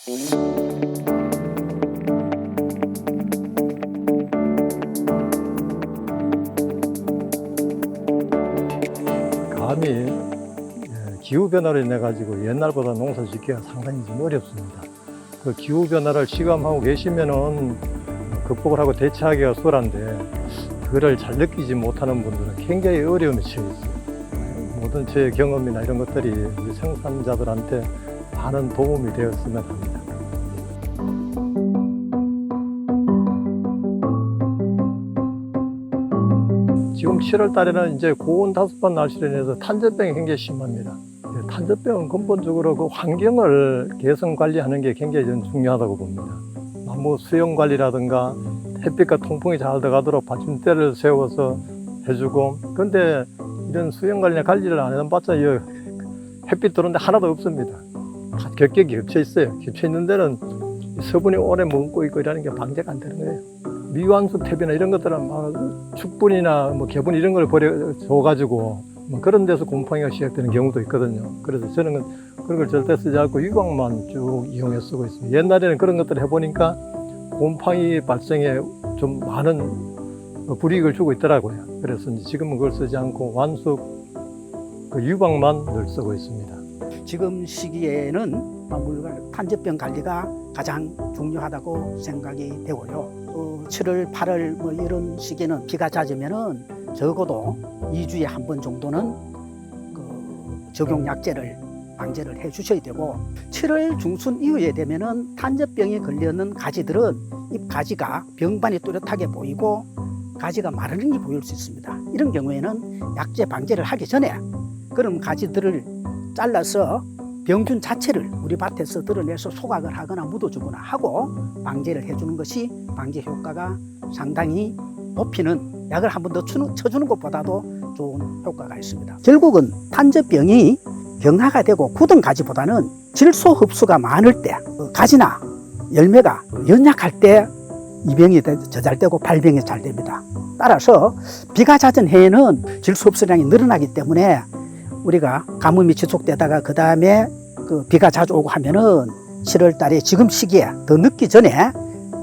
감이 기후변화로 인해 가지고 옛날보다 농사 짓기가 상당히 좀 어렵습니다. 그 기후변화를 시감하고 계시면은 극복을 하고 대처하기가 수월한데 그걸 잘 느끼지 못하는 분들은 굉장히 어려움에 처해 있어요. 모든 제 경험이나 이런 것들이 우리 생산자들한테 많은 도움이 되었으면 합니다. 지금 7월 달에는 이제 고온 다습한 날씨로 인해서 탄저병이 굉장히 심합니다. 탄저병은 근본적으로 그 환경을 개선 관리하는 게 굉장히 중요하다고 봅니다. 나무 수영 관리라든가 햇빛과 통풍이 잘 들어가도록 받침대를 세워서 해주고, 근데 이런 수영 관리나 관리를 안 해봤자 햇빛 들어오는데 하나도 없습니다. 다 겹겹이 겹쳐 있어요. 겹쳐 있는 데는 서분이 오래 머금고 있고 이러는 게 방제가 안 되는 거예요. 미완수 탭이나 이런 것들은 막 축분이나 뭐 개분 이런 걸 버려줘가지고 뭐 그런 데서 곰팡이가 시작되는 경우도 있거든요. 그래서 저는 그런 걸 절대 쓰지 않고 유광만 쭉 이용해 쓰고 있습니다. 옛날에는 그런 것들을 해보니까 곰팡이 발생에 좀 많은 불이익을 주고 있더라고요. 그래서 지금은 그걸 쓰지 않고 완숙 그 유광만 늘 쓰고 있습니다. 지금 시기에는 탄저병 관리가 가장 중요하다고 생각이 되고요. 7월, 8월 뭐 이런 시기는 비가 잦으면은 적어도 2주에 한 번 정도는 그 적용 약제를 방제를 해 주셔야 되고, 7월 중순 이후에 되면은 탄저병에 걸려있는 가지들은 잎 가지가 병반이 뚜렷하게 보이고 가지가 마르는 게 보일 수 있습니다. 이런 경우에는 약제 방제를 하기 전에 그런 가지들을 잘라서 병균 자체를 우리 밭에서 드러내서 소각을 하거나 묻어주거나 하고 방제를 해주는 것이 방제 효과가 상당히 높이는, 약을 한 번 더 쳐주는 것보다도 좋은 효과가 있습니다. 결국은 탄저병이 병화가 되고 굳은 가지보다는 질소 흡수가 많을 때, 가지나 열매가 연약할 때 이 병이 저잘되고 발병이 잘 됩니다. 따라서 비가 잦은 해에는 질소 흡수량이 늘어나기 때문에 우리가 가뭄이 지속되다가 그 다음에 그 비가 자주 오고 하면은 7월 달에 지금 시기에 더 늦기 전에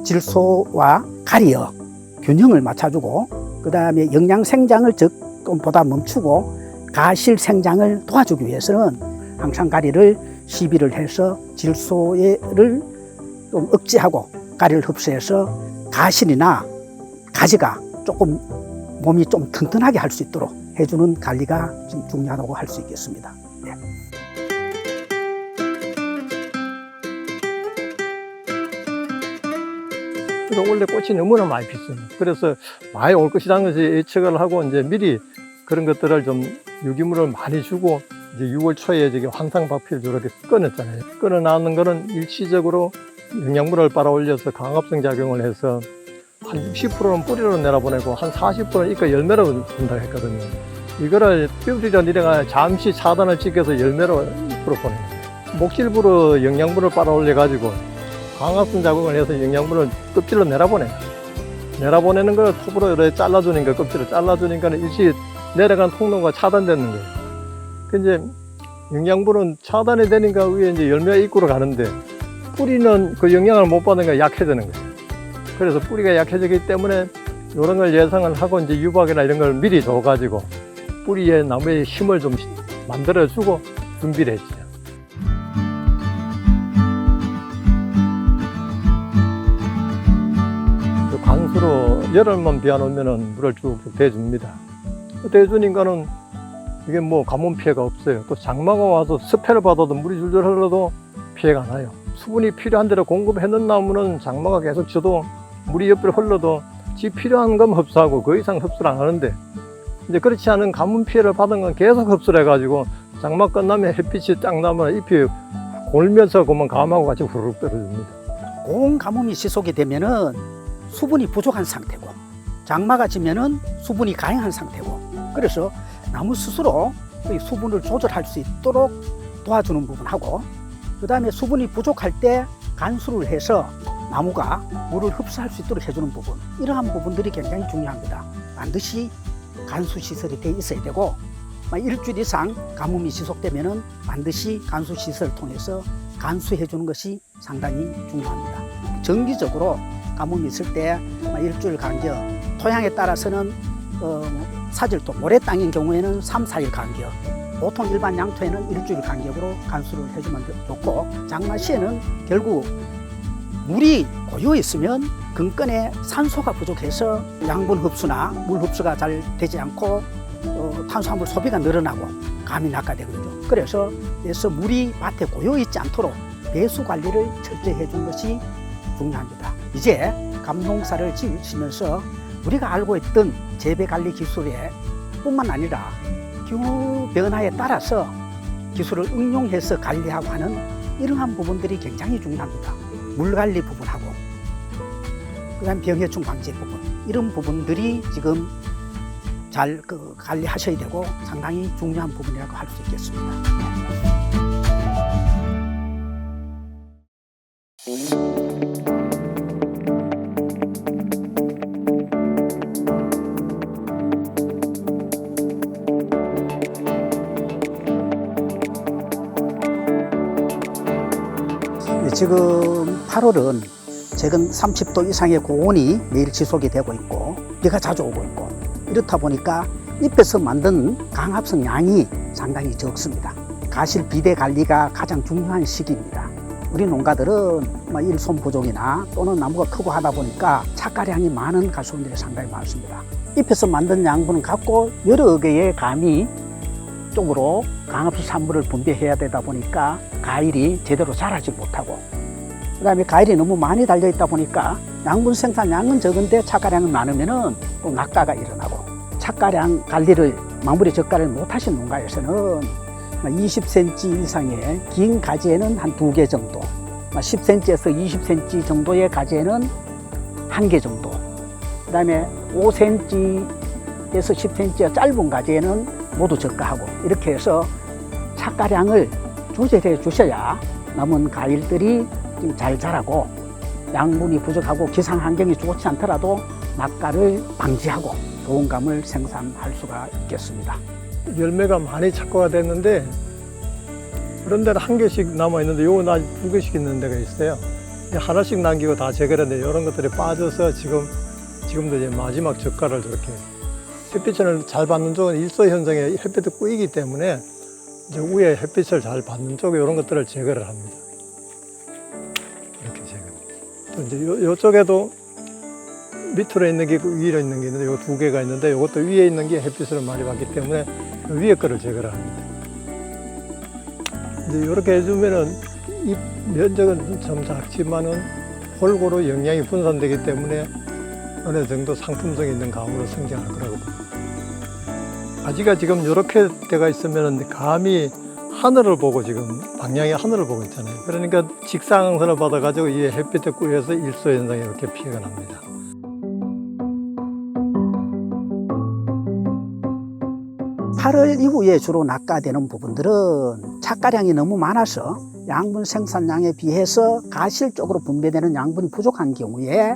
질소와 가리역 균형을 맞춰주고, 그 다음에 영양 생장을 조금보다 멈추고 가실 생장을 도와주기 위해서는 항상 가리를 시비를 해서 질소를 좀 억제하고 가리를 흡수해서 가실이나 가지가 조금 몸이 좀 튼튼하게 할 수 있도록 해주는 관리가 좀 중요하다고 할 수 있겠습니다. 네. 그래서 원래 꽃이 너무나 많이 피습니다. 그래서 많이 올 것이라는 것이 예측을 하고 이제 미리 그런 것들을 좀 유기물을 많이 주고 이제 6월 초에 저기 황상박피를 저렇게 끊었잖아요. 끊어놨는 거는 일시적으로 영양분을 빨아 올려서 강압성 작용을 해서 한 60%는 뿌리로 내려보내고 한 40%는 이까 열매로 준다고 했거든요. 이거를 뿌리로 내려가 잠시 차단을 찍혀서 열매로 풀어보내는 거예요. 목질부로 영양분을 빨아 올려가지고 광합성 작용을 해서 영양분을 껍질로 내려보내는 걸 톱으로 이렇게 잘라주니까, 껍질을 잘라주니까 일시 내려간 통로가 차단되는 거예요. 그 이제 영양분은 차단이 되니까 위에 이제 열매가 입구로 가는데 뿌리는 그 영향을 못 받으니까 약해지는 거예요. 그래서 뿌리가 약해지기 때문에 이런 걸 예상을 하고 이제 유박이나 이런 걸 미리 줘가지고 뿌리에 나무의 힘을 좀 만들어주고 준비를 했죠. 그 관수로 열흘만 비 안 오면은 물을 쭉쭉 대줍니다. 대주니까는 이게 뭐 가뭄 피해가 없어요. 또 장마가 와서 습해를 받아도 물이 줄줄 흘러도 피해가 나요. 수분이 필요한 대로 공급해 놓은 나무는 장마가 계속 쳐도 물이 옆으로 흘러도 지 필요한 건 흡수하고 그 이상 흡수를 안 하는데, 이제 그렇지 않은 가뭄 피해를 받은 건 계속 흡수를 해가지고 장마 끝나면 햇빛이 딱 나면 잎이 골면서 그만 감하고 같이 후루룩 떨어집니다. 고온 가뭄이 지속이 되면은 수분이 부족한 상태고, 장마가 지면은 수분이 가행한 상태고, 그래서 나무 스스로 수분을 조절할 수 있도록 도와주는 부분하고, 그 다음에 수분이 부족할 때 간수를 해서 나무가 물을 흡수할 수 있도록 해주는 부분, 이러한 부분들이 굉장히 중요합니다. 반드시 간수 시설이 돼 있어야 되고, 일주일 이상 가뭄이 지속되면은 반드시 간수 시설을 통해서 간수해 주는 것이 상당히 중요합니다. 정기적으로 가뭄이 있을 때 일주일 간격, 토양에 따라서는 사질토, 모래 땅인 경우에는 3, 4일 간격, 보통 일반 양토에는 일주일 간격으로 간수를 해주면 좋고, 장마 시에는 결국 물이 고여 있으면 근근에 산소가 부족해서 양분 흡수나 물 흡수가 잘 되지 않고 탄수화물 소비가 늘어나고 감이 낙하되거든요. 그래서 물이 밭에 고여 있지 않도록 배수 관리를 철저히 해주는 것이 중요합니다. 이제 감농사를 지으시면서 우리가 알고 있던 재배 관리 기술에 뿐만 아니라 기후 변화에 따라서 기술을 응용해서 관리하고 하는 이러한 부분들이 굉장히 중요합니다. 물 관리 부분하고 그다음 병해충 방지 부분, 이런 부분들이 지금 잘 관리하셔야 되고 상당히 중요한 부분이라고 할 수 있겠습니다. 지금 8월은 최근 30도 이상의 고온이 매일 지속이 되고 있고 비가 자주 오고 있고, 이렇다 보니까 잎에서 만든 강합성 양이 상당히 적습니다. 가실 비대 관리가 가장 중요한 시기입니다. 우리 농가들은 일손 부족이나 또는 나무가 크고 하다 보니까 착가량이 많은 가수원들이 상당히 많습니다. 잎에서 만든 양분은 갖고 여러 개의 감이 쪽으로 강합성 산물을 분비해야 되다 보니까 과일이 제대로 자라지 못하고, 그 다음에 과일이 너무 많이 달려 있다 보니까 양분 생산량은 적은데 착가량은 많으면은 또 낙가가 일어나고, 착가량 관리를 마무리 적가를 못 하신 농가에서는 20cm 이상의 긴 가지에는 한 2개 정도, 10cm에서 20cm 정도의 가지에는 1개 정도, 그 다음에 5cm에서 10cm의 짧은 가지에는 모두 적가하고, 이렇게 해서 착가량을 조절해 주셔야 남은 과일들이 잘 자라고 양분이 부족하고 기상 환경이 좋지 않더라도 낙가를 방지하고 좋은 감을 생산할 수가 있겠습니다. 열매가 많이 착과가 됐는데 그런 데는 1개씩 남아있는데 요건 아직 2개씩 있는 데가 있어요. 하나씩 남기고 다 제거를 했는데 이런 것들이 빠져서 지금도 이제 마지막 적가를 저렇게, 햇빛을 잘 받는 쪽은 일소 현상에 햇빛이 꼬이기 때문에 이제 위에 햇빛을 잘 받는 쪽에 이런 것들을 제거를 합니다. 이렇게 제거. 또 이제 요쪽에도 밑으로 있는 게 위로 있는 게 있는데 요 2개가 있는데 이것도 위에 있는 게 햇빛을 많이 받기 때문에 위에 거를 제거를 합니다. 이제 이렇게 해주면은 이 면적은 좀 작지만은 골고루 영양이 분산되기 때문에 어느 정도 상품성 있는 감으로 성장할 거라고 봅니다. 가지가 지금 이렇게 돼가 있으면 감이 하늘을 보고 지금 방향이 하늘을 보고 있잖아요. 그러니까 직사광선을 받아가지고 이 햇빛에 꾸여서 일소 현상이 이렇게 피해가 납니다. (8월) 이후에 주로 낙가되는 부분들은 착가량이 너무 많아서 양분 생산량에 비해서 가실 쪽으로 분배되는 양분이 부족한 경우에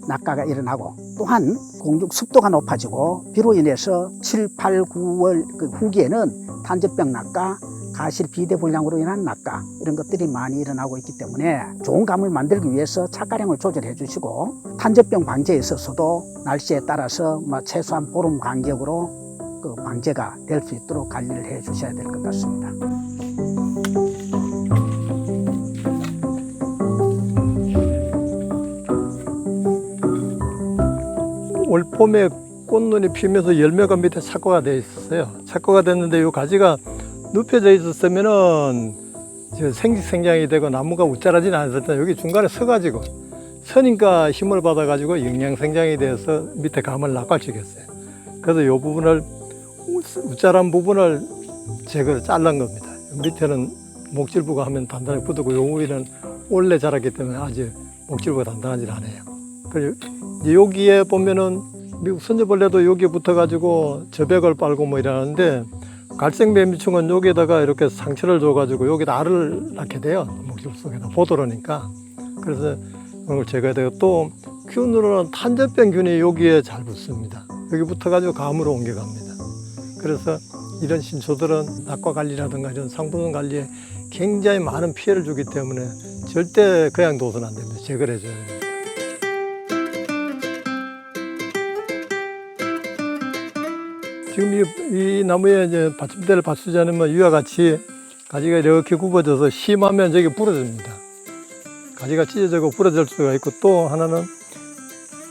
낙가가 일어나고, 또한 공중 습도가 높아지고 비로 인해서 7, 8, 9월 후기에는 탄저병 낙가, 가실 비대불량으로 인한 낙가, 이런 것들이 많이 일어나고 있기 때문에 좋은 감을 만들기 위해서 착가량을 조절해 주시고, 탄저병 방제에 있어서도 날씨에 따라서 최소한 보름 간격으로 방제가 될 수 있도록 관리를 해 주셔야 될 것 같습니다. 올 봄에 꽃눈이 피면서 열매가 밑에 착과가 되어 있었어요. 착과가 됐는데 이 가지가 눕혀져 있었으면은 생장이 되고 나무가 웃자라지는 않았잖아요. 여기 중간에 서가지고 서니까 힘을 받아가지고 영양 생장이 되어서 밑에 감을 낙과시켰어요. 그래서 이 부분을 웃자란 부분을 제거를 자른 겁니다. 밑에는 목질부가 하면 단단하게 붙고 요 위는 원래 자랐기 때문에 아주 목질부가 단단하지 않아요. 그리고 여기에 보면은 미국 선저벌레도 여기에 붙어가지고 저백을 빨고 뭐 이러는데, 갈색매미충은 여기에다가 이렇게 상처를 줘가지고 여기다 알을 낳게 돼요. 목줄 속에다 보도로니까. 그래서 이걸 제거해야 되고, 또 균으로는 탄저병균이 여기에 잘 붙습니다. 여기 붙어가지고 감으로 옮겨갑니다. 그래서 이런 신초들은 낙과 관리라든가 이런 상품성 관리에 굉장히 많은 피해를 주기 때문에 절대 그냥 둬서는 안 됩니다. 제거를 해줘야 됩니다. 지금 이 나무에 이제 받침대를 받치지 않으면 이와 같이 가지가 이렇게 굽어져서 심하면 저기 부러집니다. 가지가 찢어지고 부러질 수가 있고, 또 하나는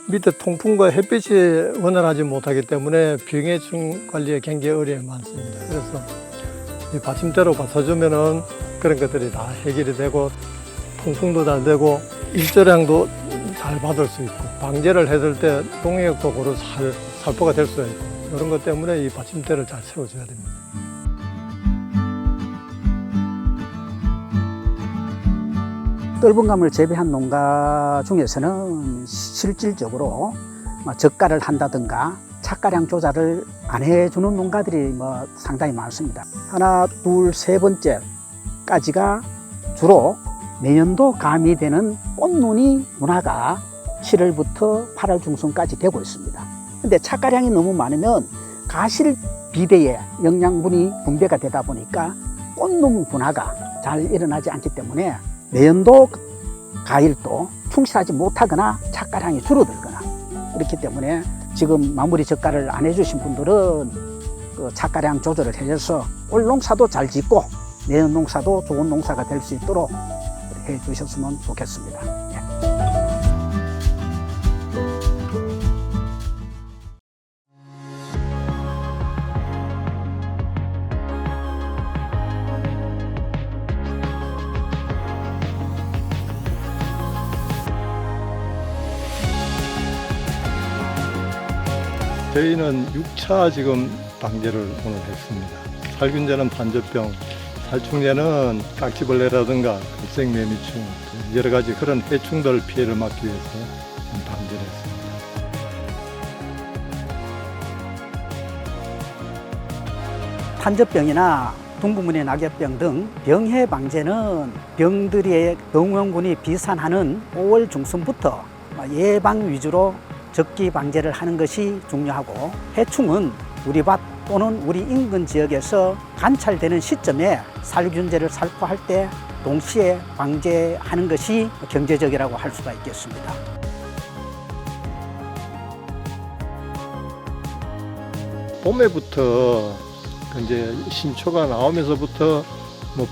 밑에 통풍과 햇빛이 원활하지 못하기 때문에 병해충 관리에 굉장히 어려움이 많습니다. 그래서 이 받침대로 받쳐주면은 그런 것들이 다 해결이 되고, 통풍도 잘 되고, 일조량도 잘 받을 수 있고, 방제를 했을 때 농약도 고루 살포가 될 수가 있고, 이런 것 때문에 이 받침대를 잘 세워줘야 됩니다. 떫은감을 재배한 농가 중에서는 실질적으로 저가를 한다든가 착가량 조절을 안 해주는 농가들이 상당히 많습니다. 하나, 둘, 세 번째까지가 주로 내년도 감이 되는 꽃눈이 문화가 7월부터 8월 중순까지 되고 있습니다. 근데 착가량이 너무 많으면 가실 비대에 영양분이 분배가 되다 보니까 꽃눈 분화가 잘 일어나지 않기 때문에 내년도 과일도 충실하지 못하거나 착가량이 줄어들거나, 그렇기 때문에 지금 마무리 저가를 안 해주신 분들은 그 착가량 조절을 해줘서 올 농사도 잘 짓고 내년 농사도 좋은 농사가 될 수 있도록 해 주셨으면 좋겠습니다. 예. 저희는 6차 지금 방제를 오늘 했습니다. 살균제는 반저병, 살충제는 깍지벌레라든가 일생매미충, 여러 가지 그런 해충들 피해를 막기 위해서 방제를 했습니다. 탄저병이나 둥구문의 낙엽병 등 병해 방제는 병들의 병원군이 비산하는 5월 중순부터 예방 위주로 적기 방제를 하는 것이 중요하고, 해충은 우리 밭 또는 우리 인근 지역에서 관찰되는 시점에 살균제를 살포할 때 동시에 방제하는 것이 경제적이라고 할 수가 있겠습니다. 봄에부터 이제 신초가 나오면서부터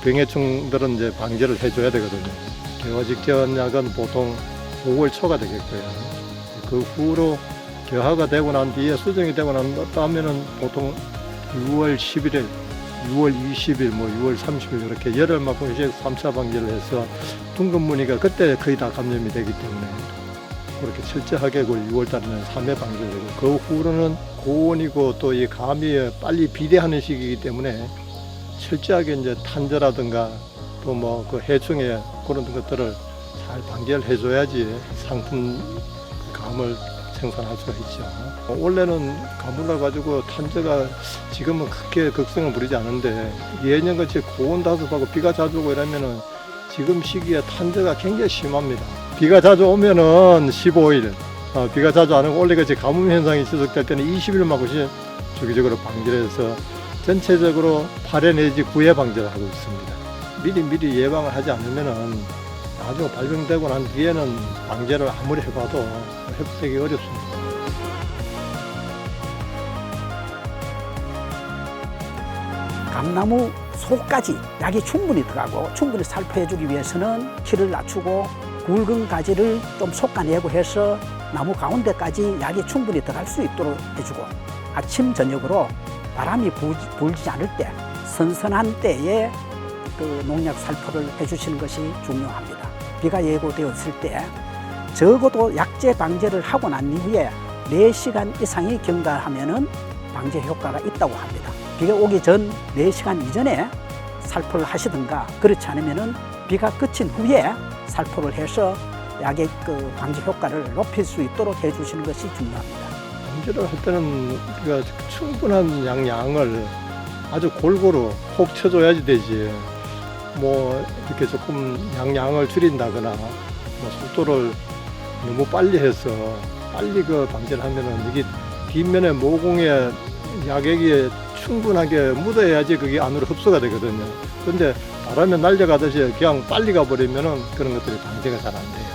병해충들은 이제 방제를 해줘야 되거든요. 개화 직전 약은 보통 5월 초가 되겠고요. 그 후로 개화가 되고 난 뒤에 수정이 되고 난 다음에는 보통 6월 11일, 6월 20일, 6월 30일 이렇게 열흘만큼 이제 3차 방제를 해서 둥근 무늬가 그때 거의 다 감염이 되기 때문에 그렇게 철저하게 6월 달에는 3회 방제를 하고, 그 후로는 고온이고 또 이 감이 빨리 비대하는 시기이기 때문에 철저하게 이제 탄저라든가 또 그 해충의 그런 것들을 잘 방제를 해줘야지 상품 감을 생산할 수가 있죠. 원래는 가물러 가지고 탄저가 지금은 크게 극성을 부리지 않은데, 예년같이 고온 다습하고 비가 자주 오고 이러면은 지금 시기에 탄저가 굉장히 심합니다. 비가 자주 오면은 15일, 비가 자주 안 오고 원래같이 가뭄 현상이 지속될 때는 20일만큼씩 주기적으로 방제를 해서 전체적으로 8회 내지 9회 방제를 하고 있습니다. 미리 예방을 하지 않으면은 나중에 발병되고 난 뒤에는 방제를 아무리 해봐도 회복되기 어렵습니다. 감나무 속까지 약이 충분히 들어가고 충분히 살포해주기 위해서는 키를 낮추고 굵은 가지를 좀 솎아내고 해서 나무 가운데까지 약이 충분히 들어갈 수 있도록 해주고, 아침 저녁으로 바람이 불지 않을 때 선선한 때에 그 농약 살포를 해주시는 것이 중요합니다. 비가 예고되었을 때 적어도 약제 방제를 하고 난 이후에 4시간 이상이 경과하면은 방제 효과가 있다고 합니다. 비가 오기 전 4시간 이전에 살포를 하시든가, 그렇지 않으면은 비가 그친 후에 살포를 해서 약의 그 방제 효과를 높일 수 있도록 해주시는 것이 중요합니다. 방제를 할 때는 우리가 충분한 양을 아주 골고루 콕 쳐줘야지 되지. 이렇게 조금 양을 줄인다거나 속도를 너무 빨리 해서 빨리 그 방제를 하면은 이게 뒷면에 모공에 약액이 충분하게 묻어야지 그게 안으로 흡수가 되거든요. 그런데 바람에 날려가듯이 그냥 빨리 가버리면은 그런 것들이 방제가 잘 안 돼요.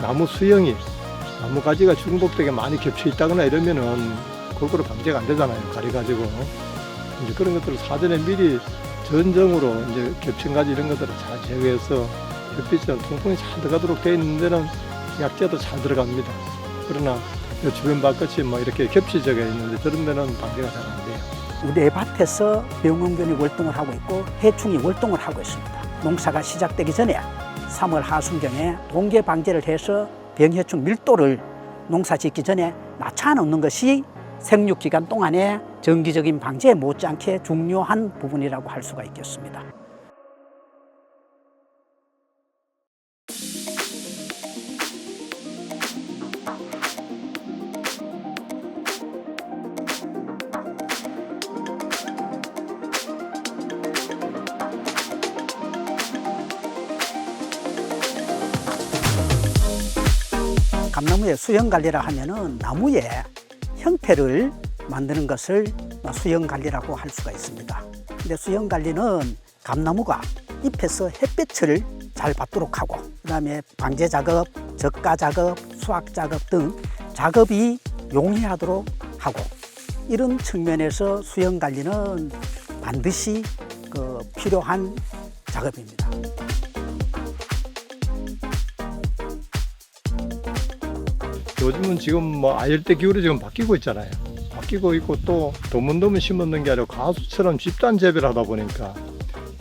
나무 수영이 나무 가지가 중복되게 많이 겹쳐 있다거나 이러면은 골고루 방제가 안 되잖아요. 가려가지고 이제 그런 것들을 사전에 미리 전정으로 이제 겹친 가지 이런 것들을 잘 제거해서 햇빛은 통풍이 잘 들어가도록 되어 있는 데는 약재도 잘 들어갑니다. 그러나 주변 밭끝이 뭐 이렇게 겹치져가 있는데 저런 데는 방제가 잘 안 돼요. 우리의 밭에서 병원균이 월동을 하고 있고 해충이 월동을 하고 있습니다. 농사가 시작되기 전에 3월 하순경에 동계 방제를 해서 병해충 밀도를 농사 짓기 전에 낮춰놓는 것이 생육 기간 동안에 정기적인 방제에 못지않게 중요한 부분이라고 할 수가 있겠습니다. 감나무의 수영 관리라 하면은 나무의 형태를 만드는 것을 수영 관리라고 할 수가 있습니다. 근데 수영 관리는 감나무가 잎에서 햇빛을 잘 받도록 하고, 그다음에 방제 작업, 적가 작업, 수확 작업 등 작업이 용이하도록 하고, 이런 측면에서 수영 관리는 반드시 필요한 작업입니다. 요즘은 지금 뭐 아열대 기후로 지금 바뀌고 있잖아요. 바뀌고 있고 또 드문드문 심었는 게 아니라 가수처럼 집단 재배를 하다 보니까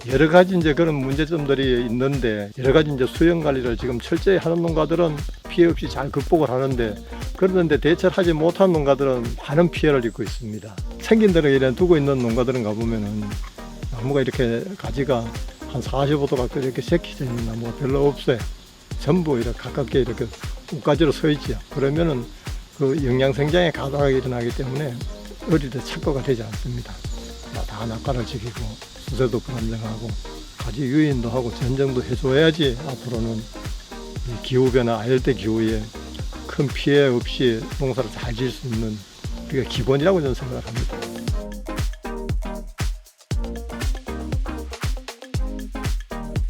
여러 가지 이제 그런 문제점들이 있는데, 여러 가지 이제 수영 관리를 지금 철저히 하는 농가들은 피해 없이 잘 극복을 하는데, 그런데 대처를 하지 못한 농가들은 많은 피해를 입고 있습니다. 생긴 대로 이래 두고 있는 농가들은 가보면은 나무가 이렇게 가지가 한 45도 가까이 이렇게 새끼져 있는 나무가 별로 없어요. 전부 이렇게 가깝게 이렇게 옷가지로 서 있죠. 그러면은 그 영양 생장에 가다하게 일어나기 때문에 어릴 때 착과가 되지 않습니다. 다 낙과를 지키고 수세도 불안정하고 가지 유인도 하고 전정도 해줘야지 앞으로는 이 기후변화, 아열대 기후에 큰 피해 없이 농사를 잘 지을 수 있는 우리가 기본이라고 저는 생각을 합니다.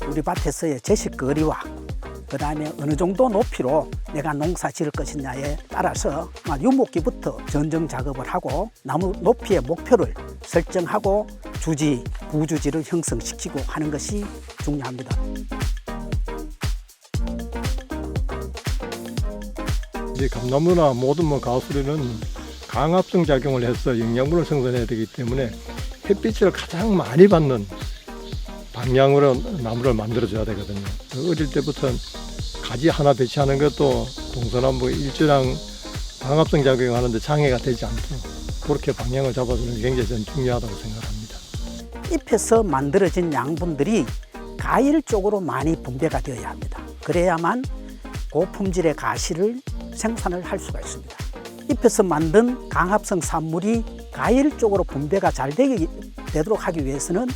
우리 밭에서의 제식거리와 그 다음에 어느 정도 높이로 내가 농사 지을 것이냐에 따라서 유목기부터 전정 작업을 하고 나무 높이의 목표를 설정하고 주지, 부주지를 형성시키고 하는 것이 중요합니다. 이제 감나무나 모든 가수리는 강압성 작용을 해서 영양분을 생산해야 되기 때문에 햇빛을 가장 많이 받는 방향으로 나무를 만들어줘야 되거든요. 어릴 때부터 가지 하나 배치하는 것도 동서남북 일주랑 방압성 작용하는데 장애가 되지 않도록 그렇게 방향을 잡아주는 게 굉장히 저는 중요하다고 생각합니다. 잎에서 만들어진 양분들이 가일 쪽으로 많이 분배가 되어야 합니다. 그래야만 고품질의 가시를 생산을 할 수가 있습니다. 잎에서 만든 강합성 산물이 가일 쪽으로 분배가 잘 되도록 하기 위해서는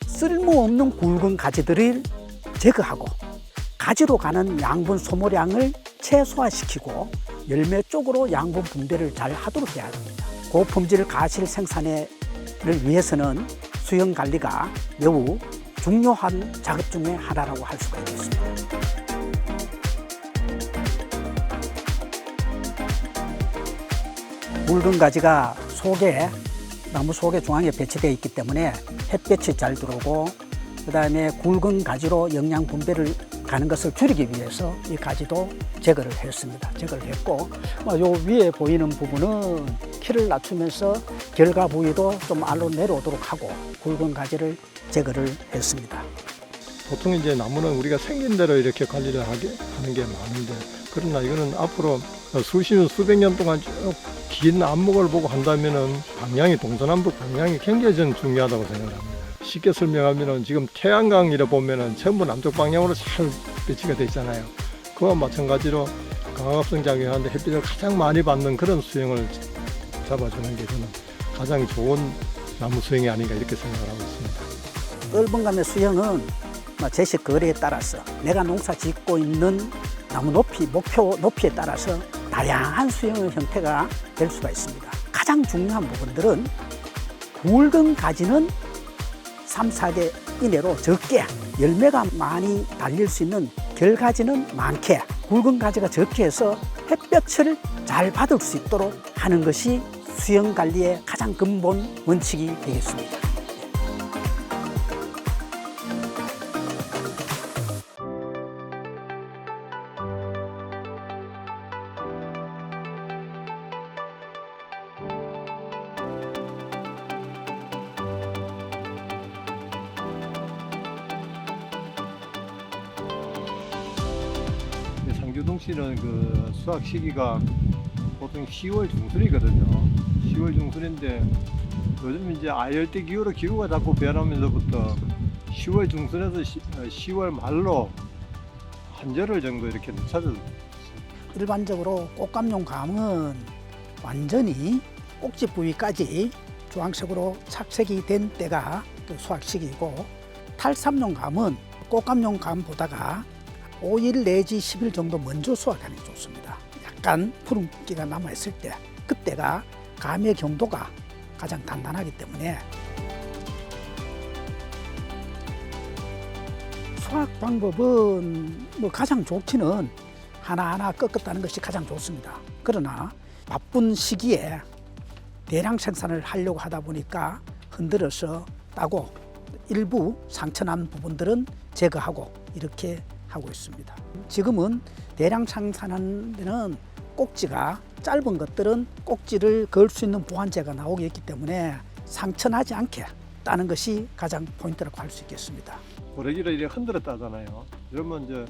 쓸모없는 굵은 가지들을 제거하고 가지로 가는 양분 소모량을 최소화시키고 열매 쪽으로 양분 분배를 잘 하도록 해야 합니다. 고품질 가실 생산을 위해서는 수영 관리가 매우 중요한 작업 중에 하나라고 할 수가 있겠습니다. 굵은 가지가 나무 속에 중앙에 배치되어 있기 때문에 햇볕이 잘 들어오고, 그 다음에 굵은 가지로 영양 분배를 가는 것을 줄이기 위해서 이 가지도 제거를 했습니다. 제거를 했고, 요 위에 보이는 부분은 키를 낮추면서 결과 부위도 좀 아래로 내려오도록 하고 굵은 가지를 제거를 했습니다. 보통 이제 나무는 우리가 생긴 대로 이렇게 관리를 하는 게 많은데, 그러나 이거는 앞으로 수십 년, 수백 년 동안 쭉 긴 안목을 보고 한다면은 방향이 동서남북 방향이 굉장히 저는 중요하다고 생각합니다. 쉽게 설명하면은 지금 태양광이라 보면은 전부 남쪽 방향으로 잘 배치가 돼 있잖아요. 그와 마찬가지로 강압성 작용하는데 햇빛을 가장 많이 받는 그런 수영을 잡아주는 게 저는 가장 좋은 나무 수영이 아닌가 이렇게 생각을 하고 있습니다. 얼분감의 수영은 제식 거리에 따라서 내가 농사 짓고 있는 나무 높이, 목표 높이에 따라서 다양한 수영의 형태가 될 수가 있습니다. 가장 중요한 부분들은 굵은 가지는 3, 4개 이내로 적게 열매가 많이 달릴 수 있는 결가지는 많게, 굵은 가지가 적게 해서 햇볕을 잘 받을 수 있도록 하는 것이 수영 관리의 가장 근본 원칙이 되겠습니다. 상주동 씨는 그 수확 시기가 보통 10월 중순이거든요. 10월 중순인데 요즘 이제 아열대 기후로 기후가 자꾸 변하면서부터 10월 중순에서 10월 말로 한절을 정도 이렇게 늦춰졌어요. 일반적으로 꽃감용 감은 완전히 꼭지 부위까지 주황색으로 착색이 된 때가 그 수확 시기이고, 탈삼용 감은 꽃감용 감보다가 5일 내지 10일 정도 먼저 수확하는 게 좋습니다. 약간 푸른기가 남아있을 때, 그때가 감의 경도가 가장 단단하기 때문에 수확 방법은 뭐 가장 좋기는 하나하나 꺾었다는 것이 가장 좋습니다. 그러나 바쁜 시기에 대량 생산을 하려고 하다 보니까 흔들어서 따고 일부 상처난 부분들은 제거하고 이렇게 하고 있습니다. 지금은 대량 생산하는 데는 꼭지가 짧은 것들은 꼭지를 걸 수 있는 보완제가 나오고 있기 때문에 상처나지 않게 따는 것이 가장 포인트라고 할 수 있겠습니다. 고래기를 이렇게 흔들어 따잖아요. 그러면 이제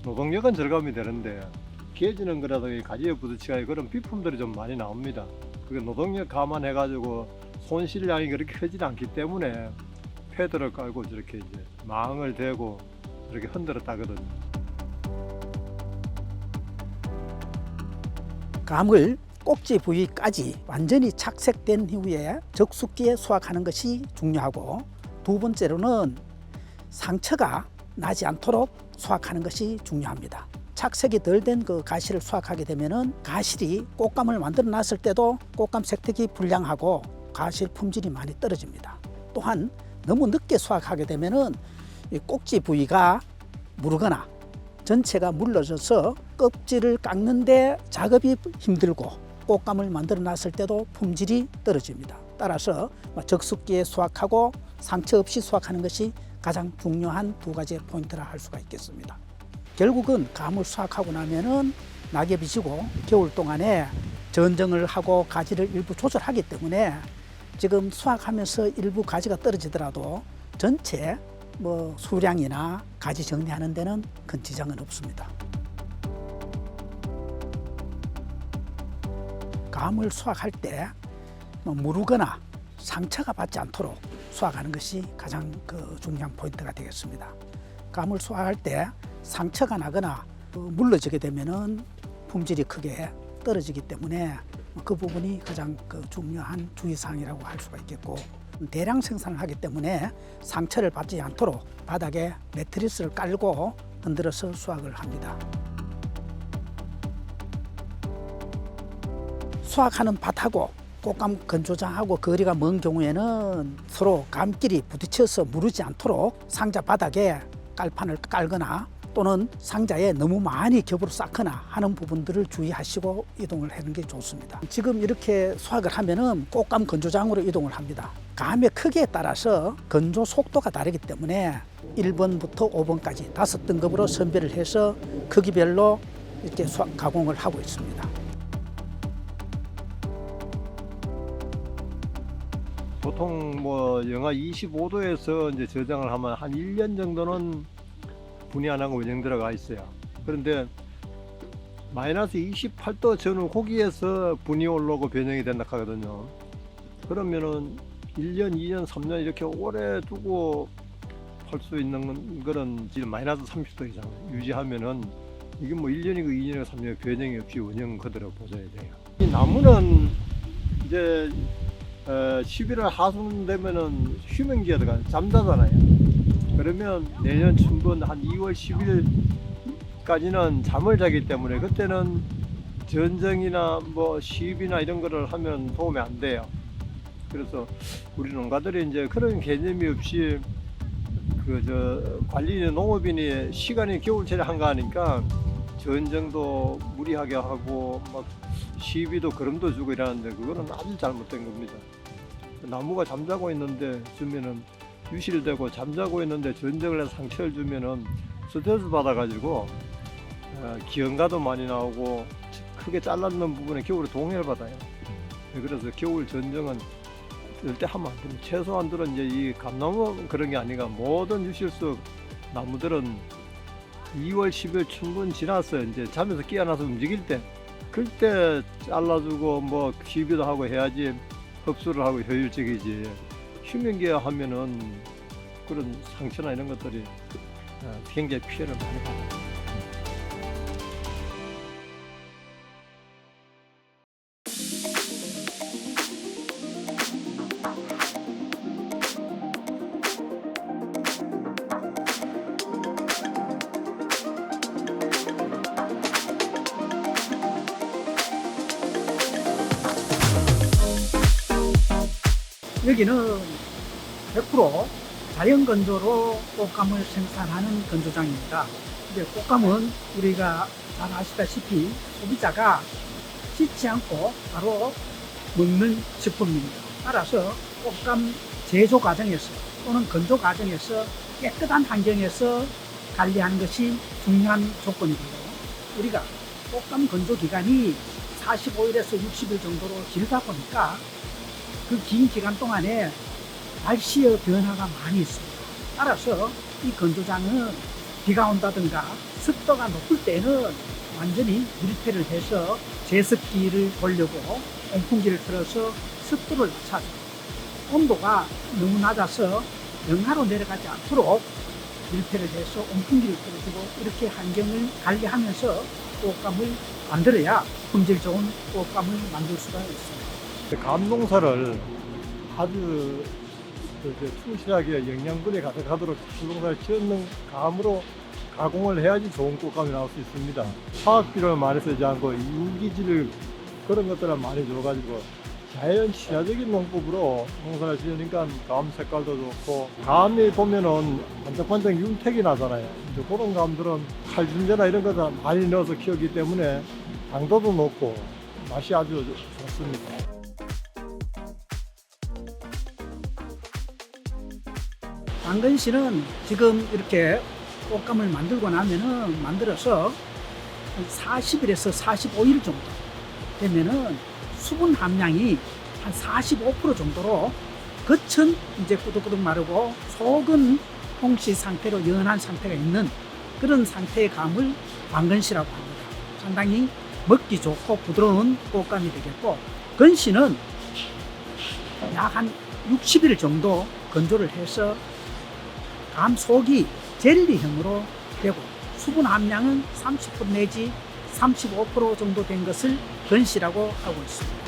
노동력은 절감이 되는데 깨지는 거라든지 가지에 부딪히가 그런 비품들이 좀 많이 나옵니다. 그게 노동력 감안해가지고 손실량이 그렇게 크지 않기 때문에 패드를 깔고 저렇게 이제 망을 대고 이렇게 흔들어 따거든요. 감을 꼭지 부위까지 완전히 착색된 이후에 적숙기에 수확하는 것이 중요하고, 두 번째로는 상처가 나지 않도록 수확하는 것이 중요합니다. 착색이 덜 된 그 가시를 수확하게 되면은 가실이 꽃감을 만들어 놨을 때도 꽃감 색택이 불량하고 가실 품질이 많이 떨어집니다. 또한 너무 늦게 수확하게 되면은 이 꼭지 부위가 무르거나 전체가 물러져서 껍질을 깎는데 작업이 힘들고 꽃감을 만들어 놨을 때도 품질이 떨어집니다. 따라서 적숙기에 수확하고 상처 없이 수확하는 것이 가장 중요한 두 가지의 포인트라 할 수가 있겠습니다. 결국은 감을 수확하고 나면은 낙엽이 지고 겨울 동안에 전정을 하고 가지를 일부 조절하기 때문에 지금 수확하면서 일부 가지가 떨어지더라도 전체 수량이나 가지 정리하는 데는 큰 지장은 없습니다. 감을 수확할 때 무르거나 상처가 받지 않도록 수확하는 것이 가장 중요한 포인트가 되겠습니다. 감을 수확할 때 상처가 나거나 물러지게 되면은 품질이 크게 떨어지기 때문에 그 부분이 가장 중요한 주의사항이라고 할 수가 있겠고, 대량 생산을 하기 때문에 상처를 받지 않도록 바닥에 매트리스를 깔고 흔들어서 수확을 합니다. 수확하는 밭하고 꽃감 건조장하고 거리가 먼 경우에는 서로 감끼리 부딪혀서 무르지 않도록 상자 바닥에 깔판을 깔거나 또는 상자에 너무 많이 겹으로 쌓거나 하는 부분들을 주의하시고 이동을 하는 게 좋습니다. 지금 이렇게 수확을 하면은 꽃감 건조장으로 이동을 합니다. 감의 크기에 따라서 건조 속도가 다르기 때문에 1번부터 5번까지 5등급으로 선별을 해서 크기별로 이렇게 수확 가공을 하고 있습니다. 보통 영하 25도에서 이제 저장을 하면 한 1년 정도는 분이 안 하고 원형 들어가 있어요. 그런데 마이너스 28도 전후 고기에서 분이 올라오고 변형이 된다 하거든요. 그러면은 1년, 2년, 3년 이렇게 오래 두고 할 수 있는 그런 지금 마이너스 30도 이상 유지하면은 이게 1년이고 2년이고 3년이고 변형이 없이 원형 그대로 보존이 돼요. 이 나무는 이제 11월 하순 되면은 휴men기가 잠자잖아요. 그러면 내년 춘분 한 2월 10일까지는 잠을 자기 때문에 그때는 전정이나 시입이나 이런 거를 하면 도움이 안 돼요. 그래서 우리 농가들이 이제 그런 개념이 없이 관리 농업인이 시간이 겨울철에 한가하니까 전쟁도 무리하게 하고 막 시비도 거름도 주고 이러는데 그거는 아주 잘못된 겁니다. 나무가 잠자고 있는데 주면은 유실되고 잠자고 있는데 전쟁을 해서 상처를 주면은 스트레스 받아가지고 기형가도 많이 나오고 크게 잘랐는 부분에 겨울에 동해를 받아요. 그래서 겨울 전쟁은 절대 하면 안 됩니다. 최소한들은 이제 이 감나무 그런 게 아니라 모든 유실수 나무들은 2월, 10일 충분 지나서 이제 잠에서 깨어나서 움직일 때 그때 잘라주고 뭐 시비도 하고 해야지 흡수를 하고 효율적이지. 휴면기야 하면은 그런 상처나 이런 것들이 굉장히 피해를 많이 받아요. 여기는 100% 자연 건조로 꽃감을 생산하는 건조장입니다. 근데 꽃감은 우리가 잘 아시다시피 소비자가 씻지 않고 바로 먹는 식품입니다. 따라서 꽃감 제조 과정에서 또는 건조 과정에서 깨끗한 환경에서 관리하는 것이 중요한 조건이고요. 우리가 꽃감 건조 기간이 45일에서 60일 정도로 길다 보니까 그 긴 기간 동안에 날씨의 변화가 많이 있습니다. 따라서 이 건조장은 비가 온다든가 습도가 높을 때는 완전히 밀폐를 해서 제습기를 돌려고 온풍기를 틀어서 습도를 낮춰줘. 온도가 너무 낮아서 영하로 내려가지 않도록 밀폐를 해서 온풍기를 틀어주고 이렇게 환경을 관리하면서 꽃감을 만들어야 품질 좋은 꽃감을 만들 수가 있습니다. 감농사를 아주 충실하게 영양분이 가득하도록 감농사를 짓는 감으로 가공을 해야지 좋은 꽃감이 나올 수 있습니다. 화학비료를 많이 쓰지 않고 유기질 그런 것들을 많이 줘가지고 자연 친화적인 농법으로 농사를 지으니까 감 색깔도 좋고, 감이 보면은 반짝반짝 윤택이 나잖아요. 이제 그런 감들은 칼준제나 이런 것들 많이 넣어서 키우기 때문에 당도도 높고 맛이 아주 좋습니다. 당근씨는 지금 이렇게 꽃감을 만들고 나면은 만들어서 40일에서 45일 정도 되면은 수분 함량이 한 45% 정도로 겉은 이제 꾸덕꾸덕 마르고 속은 홍시 상태로 연한 상태가 있는 그런 상태의 감을 왕건씨라고 합니다. 상당히 먹기 좋고 부드러운 꽃감이 되겠고, 건씨는 약 한 60일 정도 건조를 해서 감 속이 젤리형으로 되고 수분 함량은 30% 내지 35% 정도 된 것을 건씨라고 하고 있습니다.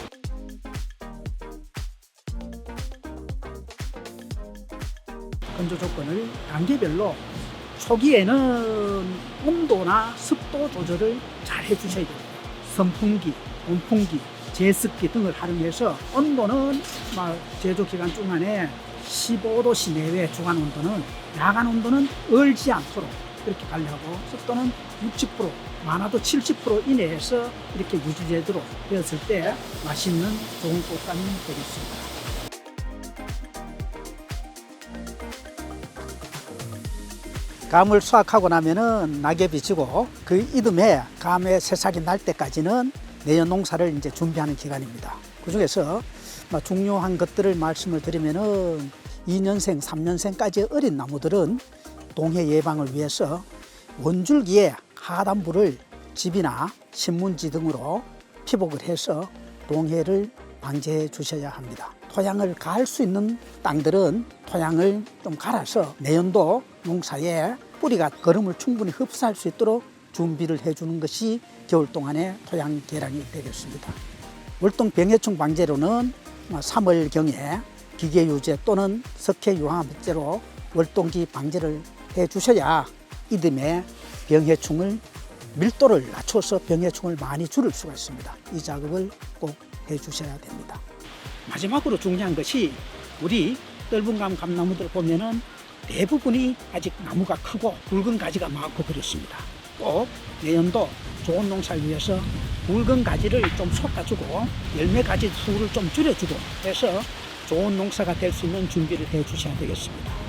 건조 조건을 단계별로 초기에는 온도나 습도 조절을 잘 해주셔야 됩니다. 선풍기, 온풍기, 제습기 등을 활용해서 온도는 제조 기간 동안에 15도씨 내외 중간 온도는 야간 온도는 얼지 않도록 그렇게 관리하고, 습도는 60% 많아도 70% 이내에서 이렇게 유지되도록 되었을 때 맛있는 좋은 꽃감이 되겠습니다. 감을 수확하고 나면은 낙엽이 지고 그 이듬해 감의 새싹이 날 때까지는 내년 농사를 이제 준비하는 기간입니다. 그 중에서 중요한 것들을 말씀을 드리면은 2년생, 3년생까지 어린 나무들은 동해 예방을 위해서 원줄기에 하단부를 집이나 신문지 등으로 피복을 해서 동해를 방지해 주셔야 합니다. 토양을 갈 수 있는 땅들은 토양을 좀 갈아서 내년도 농사에 뿌리가 거름을 충분히 흡수할 수 있도록 준비를 해주는 것이 겨울 동안의 토양 개량이 되겠습니다. 월동 병해충 방제로는 3월경에 기계유제 또는 석회유황합제로 월동기 방제를 해주셔야 이듬해 병해충을 밀도를 낮춰서 병해충을 많이 줄일 수가 있습니다. 이 작업을 꼭 해주셔야 됩니다. 마지막으로 중요한 것이 우리 떫은감 감나무들 보면은 대부분이 아직 나무가 크고 굵은 가지가 많고 그렇습니다. 꼭 내년도 좋은 농사를 위해서 굵은 가지를 좀 솎아주고 열매 가지 수를 좀 줄여주고 해서 좋은 농사가 될 수 있는 준비를 해 주셔야 되겠습니다.